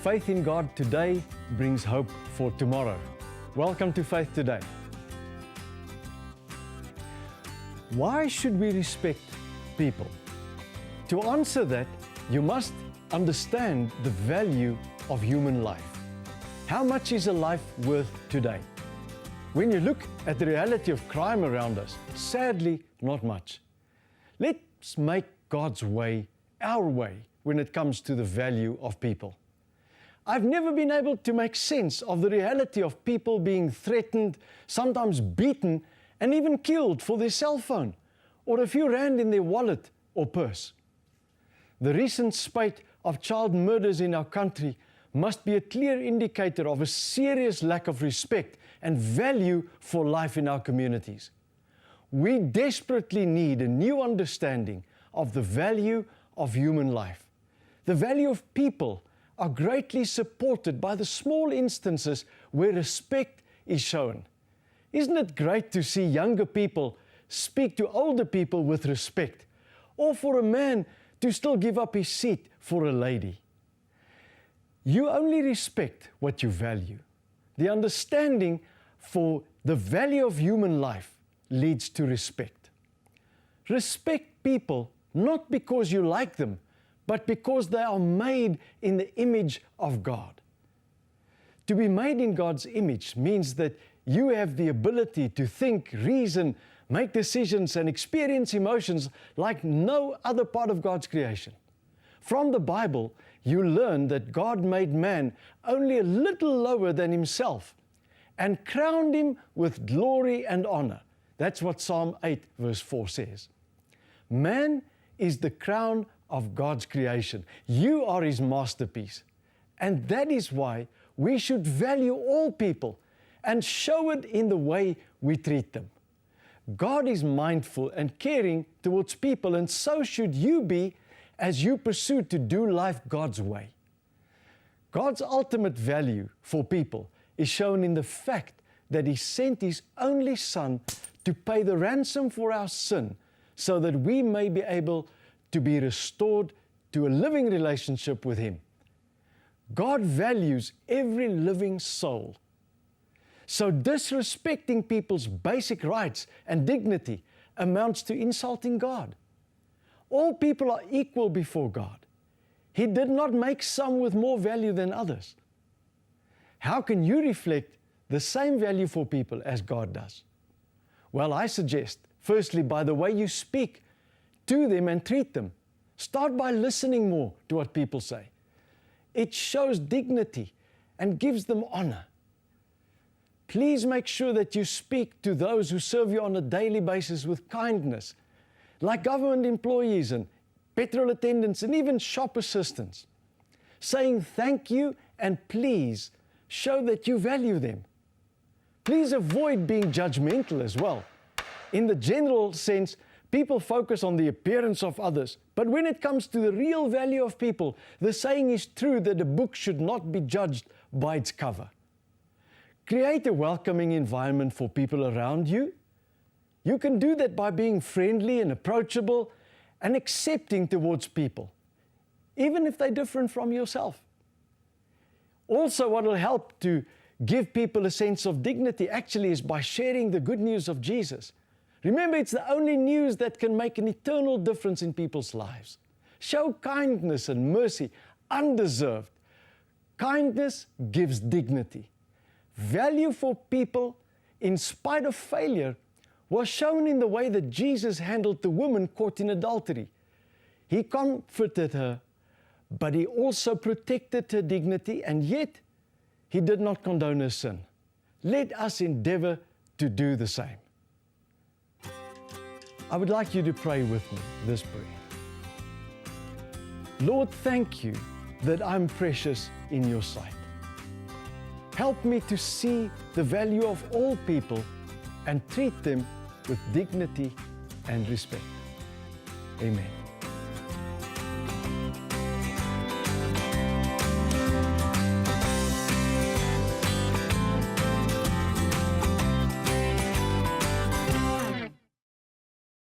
Faith in God today brings hope for tomorrow. Welcome to Faith Today. Why should we respect people? To answer that, you must understand the value of human life. How much is a life worth today? When you look at the reality of crime around us, sadly, not much. Let's make God's way our way when it comes to the value of people. I've never been able to make sense of the reality of people being threatened, sometimes beaten, and even killed for their cell phone or a few rand in their wallet or purse. The recent spate of child murders in our country must be a clear indicator of a serious lack of respect and value for life in our communities. We desperately need a new understanding of the value of human life. The value of people are greatly supported by the small instances where respect is shown. Isn't it great to see younger people speak to older people with respect, or for a man to still give up his seat for a lady? You only respect what you value. The understanding for the value of human life leads to respect. Respect people not because you like them, but because they are made in the image of God. To be made in God's image means that you have the ability to think, reason, make decisions, and experience emotions like no other part of God's creation. From the Bible, you learn that God made man only a little lower than himself and crowned him with glory and honor. That's what Psalm 8 verse 4 says. Man is the crown of God's creation. You are His masterpiece. And that is why we should value all people and show it in the way we treat them. God is mindful and caring towards people, and so should you be as you pursue to do life God's way. God's ultimate value for people is shown in the fact that He sent His only Son to pay the ransom for our sin so that we may be able to be restored to a living relationship with Him. God values every living soul. So disrespecting people's basic rights and dignity amounts to insulting God. All people are equal before God. He did not make some with more value than others. How can you reflect the same value for people as God does? Well, I suggest, firstly, by the way you speak to them and treat them. Start by listening more to what people say. It shows dignity and gives them honor. Please make sure that you speak to those who serve you on a daily basis with kindness, like government employees and petrol attendants and even shop assistants. Saying thank you and please show that you value them. Please avoid being judgmental as well. In the general sense, people focus on the appearance of others, but when it comes to the real value of people, the saying is true that a book should not be judged by its cover. Create a welcoming environment for people around you. You can do that by being friendly and approachable and accepting towards people, even if they're different from yourself. Also, what will help to give people a sense of dignity actually is by sharing the good news of Jesus. Remember, it's the only news that can make an eternal difference in people's lives. Show kindness and mercy, undeserved. Kindness gives dignity. Value for people, in spite of failure, was shown in the way that Jesus handled the woman caught in adultery. He comforted her, but He also protected her dignity, and yet He did not condone her sin. Let us endeavor to do the same. I would like you to pray with me this prayer. Lord, thank you that I'm precious in your sight. Help me to see the value of all people and treat them with dignity and respect. Amen.